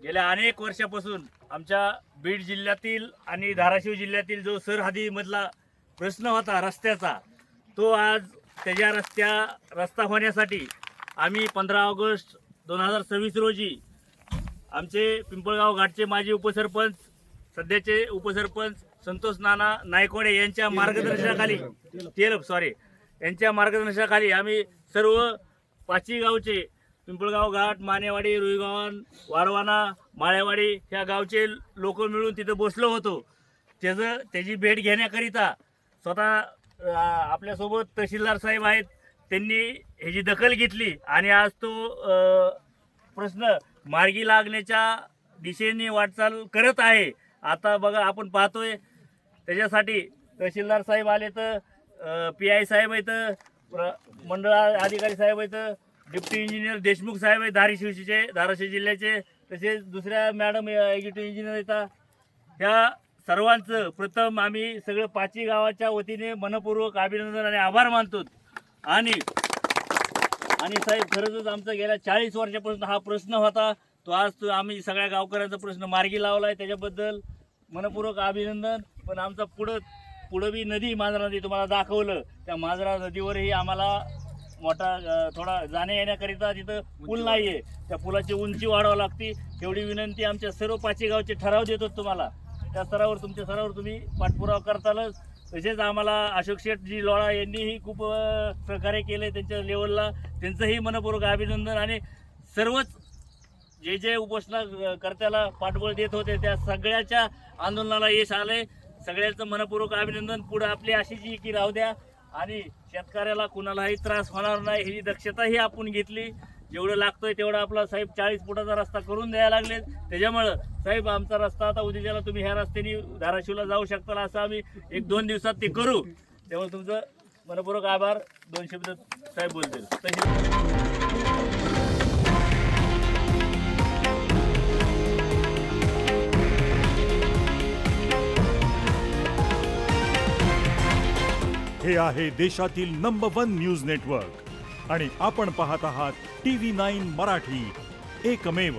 गेल्या अनेक वर्षापासून आमच्या बीड जिल्ह्यातील आणि धाराशिव जिल्ह्यातील जो सरहद्दीमधला प्रश्न होता रस्त्याचा, तो आज त्याच्या रस्ता होण्यासाठी आम्ही 15 ऑगस्ट 2026 रोजी आमचे पिंपळगाव घाटचे माजी उपसरपंच, सध्याचे उपसरपंच संतोष नाना नायकवाडे यांच्या मार्गदर्शनाखाली यांच्या मार्गदर्शनाखाली आम्ही सर्व पाची गावचे पिंपळगाव घाट, मानेवाडी, रुईगावन, वारवाना, माळेवाडी ह्या गावचे लोक मिळून तिथं बसलो होतो. त्याची भेट घेण्याकरिता स्वतः आपल्यासोबत तहसीलदार साहेब आहेत, त्यांनी ह्याची दखल घेतली आणि आज तो प्रश्न मार्गी लागण्याच्या दिशेने वाटचाल करत आहे. आता बघा आपण पाहतोय त्याच्यासाठी तहसीलदार साहेब आले, तर PI साहेब आहेत, मंडळ अधिकारी साहेब आहेत, डिप्टी इंजिनियर देशमुख साहेब आहेत धाराशिव जिल्ह्याचे, तसेच दुसऱ्या मॅडम एक्झिक्युटिव्ह इंजिनियर येतात. ह्या सर्वांचं प्रथम आम्ही सगळं पाची गावाच्या वतीने मनपूर्वक अभिनंदन आणि आभार मानतो. आणि साहेब खरंच आमचा गेल्या 40 वर्षापासून हा प्रश्न होता, तो आज आम्ही सगळ्या गावकऱ्यांचा प्रश्न मार्गी लावला आहे, त्याच्याबद्दल मनपूर्वक अभिनंदन. पण आमचा पुढं बी नदी, मांजरा नदी तुम्हाला दाखवलं, त्या मांजरा नदीवरही आम्हाला मोठा थोडा जाण्या येण्याकरिता तिथं पूल नाही आहे, त्या पुलाची उंची वाढवावी लागते. एवढी विनंती आमच्या सर्व पाची गावचे ठराव देतो तुम्हाला, त्या स्तरावर तुमच्या स्तरावर तुम्ही पाठपुरावा करतालच. तसेच आम्हाला अशोक शेठजी लोळा यांनीही खूप सहकार्य केले त्यांच्या लेवलला, त्यांचंही मनपूर्वक अभिनंदन. आणि सर्वच जे उपोषणकर्त्याला पाठबळ देत होते त्या सगळ्याच्या आंदोलनाला यश आले, सगळ्यांचं मनपूर्वक अभिनंदन. पुढे आपली अशी जी की राहू द्या आणि शेतकऱ्याला कुणालाही त्रास होणार नाही ही दक्षताही आपण घेतली. जेवढं लागतंय तेवढं आपला साहेब 40 फुटाचा रस्ता करून द्यायला लागले. त्याच्यामुळं साहेब आमचा रस्ता आता उद्याला तुम्ही ह्या रस्त्याने धाराशिवला जाऊ शकता, असं आम्ही 1-2 दिवसात ते करू. त्यामुळे तुमचं मनपूर्वक आभार. 2 शब्द साहेब बोलतील. हे आहे देशातील नंबर 1 न्यूज नेटवर्क आणि आपण पाहत आहात TV9 मराठी, एकमेव.